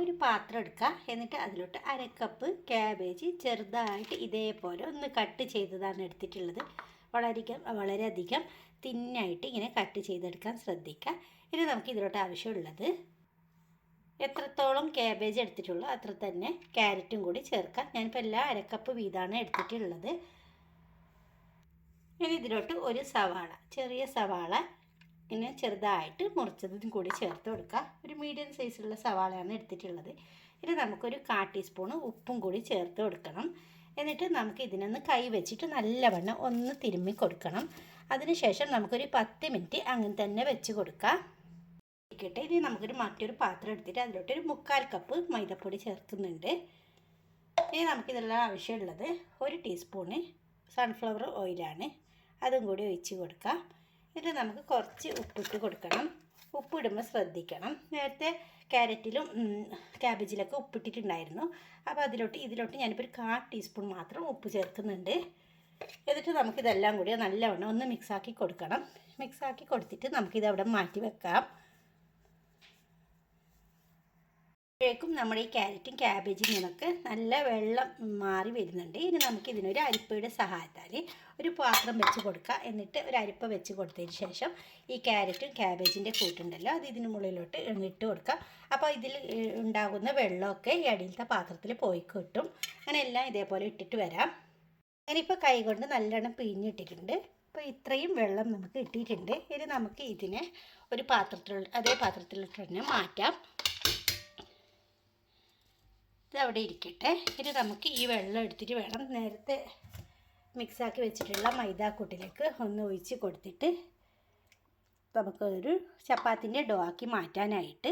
ഒരു പാത്രം എടുക്കുക. എന്നിട്ട് അതിലോട്ട് 1/2 കപ്പ് ക്യാബേജ് ചെറുതായിട്ട് ഇതേപോലെ ഒന്ന് കട്ട് ചെയ്തതാണ് എടുത്തിട്ടുള്ളത്. വളരെയധികം തിന്നായിട്ട് ഇങ്ങനെ കട്ട് ചെയ്തെടുക്കാൻ ശ്രദ്ധിക്കുക. ഇനി നമുക്ക് ഇതിലോട്ട് ആവശ്യമുള്ളത് എത്രത്തോളം ക്യാബേജ് എടുത്തിട്ടുള്ളൂ അത്ര തന്നെ ക്യാരറ്റും കൂടി ചേർക്കാം. ഞാനിപ്പോൾ എല്ലാം 1/2 കപ്പ് വീതമാണ് എടുത്തിട്ടുള്ളത്. ഇനി ഇതിലോട്ട് ഒരു സവാള, ചെറിയ സവാള ഇങ്ങനെ ചെറുതായിട്ട് മുറിച്ചതും കൂടി ചേർത്ത് കൊടുക്കുക. ഒരു മീഡിയം സൈസിലുള്ള സവാളയാണ് എടുത്തിട്ടുള്ളത്. ഇനി നമുക്കൊരു 1/4 ടീസ്പൂൺ ഉപ്പും കൂടി ചേർത്ത് കൊടുക്കണം. എന്നിട്ട് നമുക്ക് ഇതിനൊന്ന് കൈ വെച്ചിട്ട് നല്ലവണ്ണം ഒന്ന് തിരുമ്മി കൊടുക്കണം. അതിനുശേഷം നമുക്കൊരു 10 മിനിറ്റ് അങ്ങനെ തന്നെ വെച്ച് കൊടുക്കാം. ഇനി നമുക്കൊരു മറ്റൊരു പാത്രം എടുത്തിട്ട് അതിലോട്ട് ഒരു 1/4 കപ്പ് മൈദപ്പൊടി ചേർക്കുന്നുണ്ട്. ഇനി നമുക്കിതെല്ലാം ആവശ്യമുള്ളത് 1 ടീസ്പൂണ് സൺഫ്ലവർ ഓയിലാണ്. അതും കൂടി ഒഴിച്ച് കൊടുക്കാം. എന്നിട്ട് നമുക്ക് കുറച്ച് ഉപ്പിട്ട് കൊടുക്കണം. ഉപ്പിടുമ്പോൾ ശ്രദ്ധിക്കണം. നേരത്തെ ക്യാരറ്റിലും ക്യാബേജിലൊക്കെ ഉപ്പിട്ടിട്ടുണ്ടായിരുന്നു. അപ്പോൾ ഇതിലോട്ട് ഞാനിപ്പോൾ ഒരു 1/4 ടീസ്പൂൺ മാത്രം ഉപ്പ് ചേർക്കുന്നുണ്ട്. എന്നിട്ട് നമുക്കിതെല്ലാം കൂടി നല്ലവണ്ണം ഒന്ന് മിക്സാക്കി കൊടുക്കണം. മിക്സാക്കി കൊടുത്തിട്ട് നമുക്കിതവിടെ മാറ്റി വെക്കാം. േക്കും നമ്മുടെ ഈ ക്യാരറ്റും ക്യാബേജും നിന്നൊക്കെ നല്ല വെള്ളം മാറി വരുന്നുണ്ട്. ഇനി നമുക്കിതിനൊരു അരിപ്പയുടെ സഹായത്താൽ ഒരു പാത്രം വെച്ച് കൊടുക്കുക. എന്നിട്ട് ഒരു അരിപ്പ വെച്ച് കൊടുത്തതിന് ശേഷം ഈ ക്യാരറ്റും ക്യാബേജിൻ്റെ കൂട്ടുണ്ടല്ലോ അത് ഇതിന് മുകളിലോട്ട് ഇട്ട് കൊടുക്കുക. അപ്പോൾ ഇതിൽ ഉണ്ടാകുന്ന വെള്ളമൊക്കെ ഈ അടിയിലത്തെ പാത്രത്തിൽ പോയി കിട്ടും. അങ്ങനെ എല്ലാം ഇതേപോലെ ഇട്ടിട്ട് വരാം. ഞാനിപ്പോൾ കൈ കൊണ്ട് നല്ലോണം പിഴിഞ്ഞിട്ടിട്ടുണ്ട്. അപ്പോൾ ഇത്രയും വെള്ളം നമുക്ക് ഇട്ടിട്ടുണ്ട്. ഇനി നമുക്ക് ഇതിനെ ഒരു അതേ പാത്രത്തിലോട്ട് തന്നെ മാറ്റാം. ഇതവിടെ ഇരിക്കട്ടെ. ഇനി നമുക്ക് ഈ വെള്ളം എടുത്തിട്ട് വേണം നേരത്തെ മിക്സാക്കി വെച്ചിട്ടുള്ള മൈദാക്കൂട്ടിലേക്ക് ഒന്ന് ഒഴിച്ച് കൊടുത്തിട്ട് നമുക്കൊരു ചപ്പാത്തിൻ്റെ ഡോ ആക്കി മാറ്റാനായിട്ട്.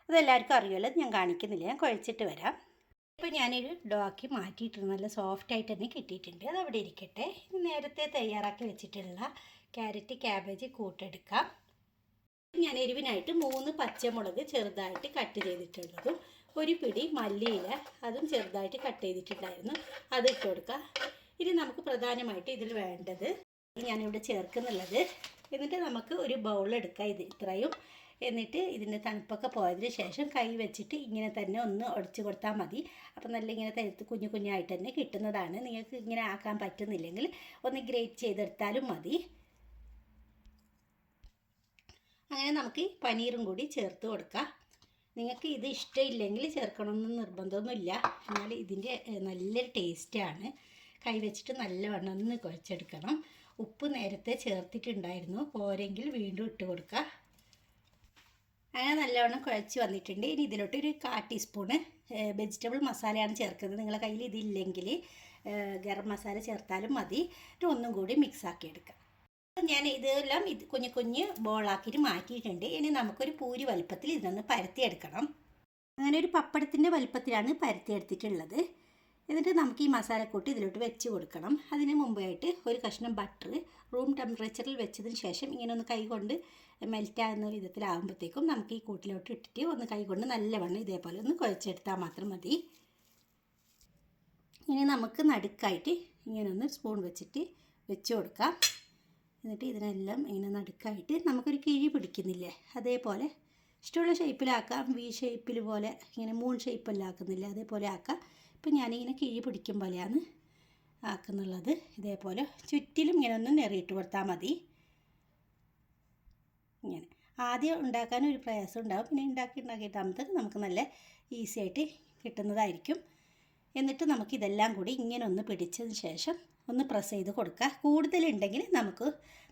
അതെല്ലാവർക്കും അറിയുമല്ലോ, ഞാൻ കാണിക്കുന്നില്ല, ഞാൻ കുഴച്ചിട്ട് വരാം. ഇപ്പോൾ ഞാനൊരു ഡോ ആക്കി മാറ്റിയിട്ടുണ്ട്. നല്ല സോഫ്റ്റായിട്ട് തന്നെ കിട്ടിയിട്ടുണ്ട്. അതവിടെ ഇരിക്കട്ടെ. ഇനി നേരത്തെ തയ്യാറാക്കി വെച്ചിട്ടുള്ള ക്യാരറ്റ് ക്യാബേജ് കൂട്ടെടുക്കാം. ഞാൻ എരിവിനായിട്ട് 3 പച്ചമുളക് ചെറുതായിട്ട് കട്ട് ചെയ്തിട്ടുള്ളതും ഒരു പിടി മല്ലിയില അതും ചെറുതായിട്ട് കട്ട് ചെയ്തിട്ടുണ്ടായിരുന്നു, അത് ഇട്ട് കൊടുക്കുക. ഇനി നമുക്ക് പ്രധാനമായിട്ട് ഇതിൽ വേണ്ടത് ഞാനിവിടെ ചേർക്കുന്നുള്ളത്. എന്നിട്ട് നമുക്ക് ഒരു ബൗളെടുക്കാം, ഇത്രയും. എന്നിട്ട് ഇതിൻ്റെ തണുപ്പൊക്കെ പോയതിന് ശേഷം കൈ വെച്ചിട്ട് ഇങ്ങനെ തന്നെ ഒന്ന് ഉടച്ച് കൊടുത്താൽ മതി. അപ്പം നല്ല ഇങ്ങനെ തരുത്ത് കുഞ്ഞു കുഞ്ഞായിട്ട് തന്നെ കിട്ടുന്നതാണ്. നിങ്ങൾക്ക് ഇങ്ങനെ ആക്കാൻ പറ്റുന്നില്ലെങ്കിൽ ഒന്ന് ഗ്രേറ്റ് ചെയ്തെടുത്താലും മതി. അങ്ങനെ നമുക്ക് പനീറും കൂടി ചേർത്ത് കൊടുക്കാം. നിങ്ങൾക്ക് ഇത് ഇഷ്ടമില്ലെങ്കിൽ ചേർക്കണമെന്ന് നിർബന്ധമൊന്നുമില്ല. എന്നാൽ ഇതിൻ്റെ നല്ലൊരു ടേസ്റ്റാണ്. കൈ വെച്ചിട്ട് നല്ലവണ്ണം ഒന്ന് കുഴച്ചെടുക്കണം. ഉപ്പ് നേരത്തെ ചേർത്തിട്ടുണ്ടായിരുന്നു, പോരെങ്കിൽ വീണ്ടും ഇട്ട് കൊടുക്കുക. അങ്ങനെ നല്ലവണ്ണം കുഴച്ച് വന്നിട്ടുണ്ട്. ഇനി ഇതിലോട്ട് ഒരു 1/4 ടീസ്പൂണ് വെജിറ്റബിൾ മസാലയാണ് ചേർക്കുന്നത്. നിങ്ങളുടെ കയ്യിൽ ഇതില്ലെങ്കിൽ ഗരം മസാല ചേർത്താലും മതി. ഒന്നും കൂടി മിക്സാക്കി എടുക്കാം. ഞാൻ ഇതെല്ലാം കുഞ്ഞു കുഞ്ഞ് ബോളാക്കിയിട്ട് മാറ്റിയിട്ടുണ്ട്. ഇനി നമുക്കൊരു പൂരി വലുപ്പത്തിൽ ഇതിനൊന്ന് പരത്തിയെടുക്കണം. അങ്ങനെ ഒരു പപ്പടത്തിൻ്റെ വലുപ്പത്തിലാണ് പരത്തിയെടുത്തിട്ടുള്ളത്. എന്നിട്ട് നമുക്ക് ഈ മസാലക്കൂട്ട് ഇതിലോട്ട് വെച്ച് കൊടുക്കണം. അതിന് മുമ്പായിട്ട് ഒരു കഷ്ണം ബട്ടർ റൂം ടെമ്പറേച്ചറിൽ വെച്ചതിന് ശേഷം ഇങ്ങനെ ഒന്ന് കൈകൊണ്ട് മെൽറ്റാകുന്ന വിധത്തിലാകുമ്പോഴത്തേക്കും നമുക്ക് ഈ കൂട്ടിലോട്ട് ഇട്ടിട്ട് ഒന്ന് കൈകൊണ്ട് നല്ലവണ്ണം ഇതേപോലെ ഒന്ന് കുഴച്ചെടുത്താൽ മാത്രം മതി. ഇനി നമുക്ക് നടുക്കായിട്ട് ഇങ്ങനെ ഒന്ന് സ്പൂൺ വെച്ചിട്ട് വെച്ച് കൊടുക്കാം. എന്നിട്ട് ഇതിനെല്ലാം ഇങ്ങനെ നടുക്കായിട്ട് നമുക്കൊരു കിഴി പിടിക്കുന്നില്ലേ, അതേപോലെ ഇഷ്ടമുള്ള ഷേപ്പിലാക്കാം. വി ഷേപ്പിൽ പോലെ ഇങ്ങനെ മൂൺ ഷേപ്പെല്ലാം ആക്കുന്നില്ല, അതേപോലെ ആക്കാം. ഇപ്പം ഞാനിങ്ങനെ കിഴി പിടിക്കും പോലെയാണ് ആക്കുന്നുള്ളത്. ഇതേപോലെ ചുറ്റിലും ഇങ്ങനെ ഒന്ന് നെറിയിട്ട് കൊടുത്താൽ മതി. ഇങ്ങനെ ആദ്യം ഉണ്ടാക്കാൻ ഒരു പ്രയാസം ഉണ്ടാകും, പിന്നെ ഉണ്ടാക്കിയിട്ടാകുമ്പോഴത്തേക്ക് നമുക്ക് നല്ല ഈസി ആയിട്ട് കിട്ടുന്നതായിരിക്കും. എന്നിട്ട് നമുക്കിതെല്ലാം കൂടി ഇങ്ങനെ ഒന്ന് പിടിച്ചതിന് ശേഷം ഒന്ന് പ്രസ് ചെയ്ത് കൊടുക്കുക. കൂടുതലുണ്ടെങ്കിൽ നമുക്ക്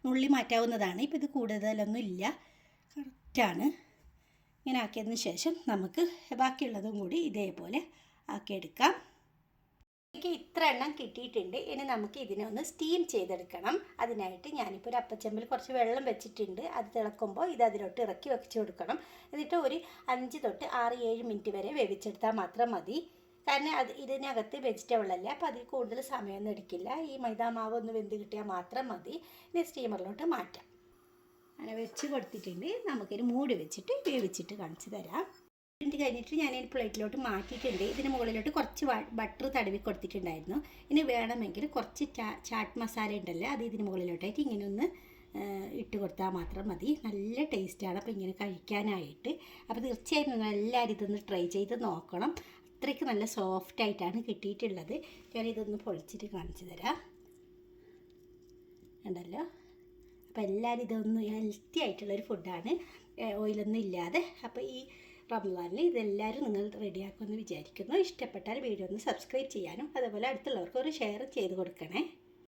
നുള്ളി മാറ്റാവുന്നതാണ്. ഇപ്പോൾ ഇത് കൂടുതലൊന്നും ഇല്ല, കറക്റ്റാണ്. ഇങ്ങനെ ആക്കിയതിന് ശേഷം നമുക്ക് ബാക്കിയുള്ളതും കൂടി ഇതേപോലെ ആക്കിയെടുക്കാം. എനിക്ക് ഇത്ര എണ്ണം കിട്ടിയിട്ടുണ്ട്. ഇനി നമുക്ക് ഇതിനെ ഒന്ന് സ്റ്റീം ചെയ്തെടുക്കണം. അതിനായിട്ട് ഞാനിപ്പോൾ ഒരു അപ്പച്ചമ്പിൽ കുറച്ച് വെള്ളം വെച്ചിട്ടുണ്ട്. അത് തിളക്കുമ്പോൾ ഇത് അതിലോട്ട് ഇറക്കി വെച്ച് കൊടുക്കണം. എന്നിട്ട് ഒരു 5 തൊട്ട് 6-7 മിനിറ്റ് വരെ വേവിച്ചെടുത്താൽ മാത്രം മതി. കാരണം ഇതിനകത്ത് വെജിറ്റബിൾ അല്ലേ, അപ്പോൾ അതിൽ കൂടുതൽ സമയമൊന്നും എടുക്കില്ല. ഈ മൈദാമാവ് ഒന്ന് വെന്ത് കിട്ടിയാൽ മാത്രം മതി. ഇനി സ്റ്റീമറിലോട്ട് മാറ്റാം. അങ്ങനെ വെച്ച് കൊടുത്തിട്ടുണ്ട്. നമുക്കൊരു മൂടി വെച്ചിട്ട് വേവിച്ചിട്ട് കാണിച്ചു തരാം. മിനിറ്റ് കഴിഞ്ഞിട്ട് ഞാൻ ഈ പ്ലേറ്റിലോട്ട് മാറ്റിയിട്ടുണ്ട്. ഇതിന് മുകളിലോട്ട് കുറച്ച് ബട്ടർ തടവി കൊടുത്തിട്ടുണ്ടായിരുന്നു. ഇനി വേണമെങ്കിൽ കുറച്ച് ചാറ്റ് മസാല ഉണ്ടല്ലോ, അത് ഇതിന് മുകളിലോട്ടായിട്ട് ഇങ്ങനെ ഒന്ന് ഇട്ട് കൊടുത്താൽ മാത്രം മതി. നല്ല ടേസ്റ്റാണ് അപ്പോൾ ഇങ്ങനെ കഴിക്കാനായിട്ട്. അപ്പോൾ തീർച്ചയായും നിങ്ങൾ എല്ലാവരും ഇതൊന്ന് ട്രൈ ചെയ്ത് നോക്കണം. അത്രയ്ക്ക് നല്ല സോഫ്റ്റായിട്ടാണ് കിട്ടിയിട്ടുള്ളത്. ഞാനിതൊന്ന് പൊളിച്ചിട്ട് കാണിച്ചു തരാം. ഉണ്ടല്ലോ. അപ്പോൾ എല്ലാവരും ഇതൊന്ന് ഹെൽത്തി ആയിട്ടുള്ളൊരു ഫുഡാണ്, ഓയിലൊന്നും ഇല്ലാതെ. അപ്പോൾ ഈ റമദാനിൽ ഇതെല്ലാവരും നിങ്ങൾ റെഡിയാക്കുമെന്ന് വിചാരിക്കുന്നു. ഇഷ്ടപ്പെട്ടാൽ വീഡിയോ ഒന്ന് സബ്സ്ക്രൈബ് ചെയ്യാനും അതുപോലെ അടുത്തുള്ളവർക്ക് ഒരു ഷെയർ ചെയ്ത് കൊടുക്കണേ.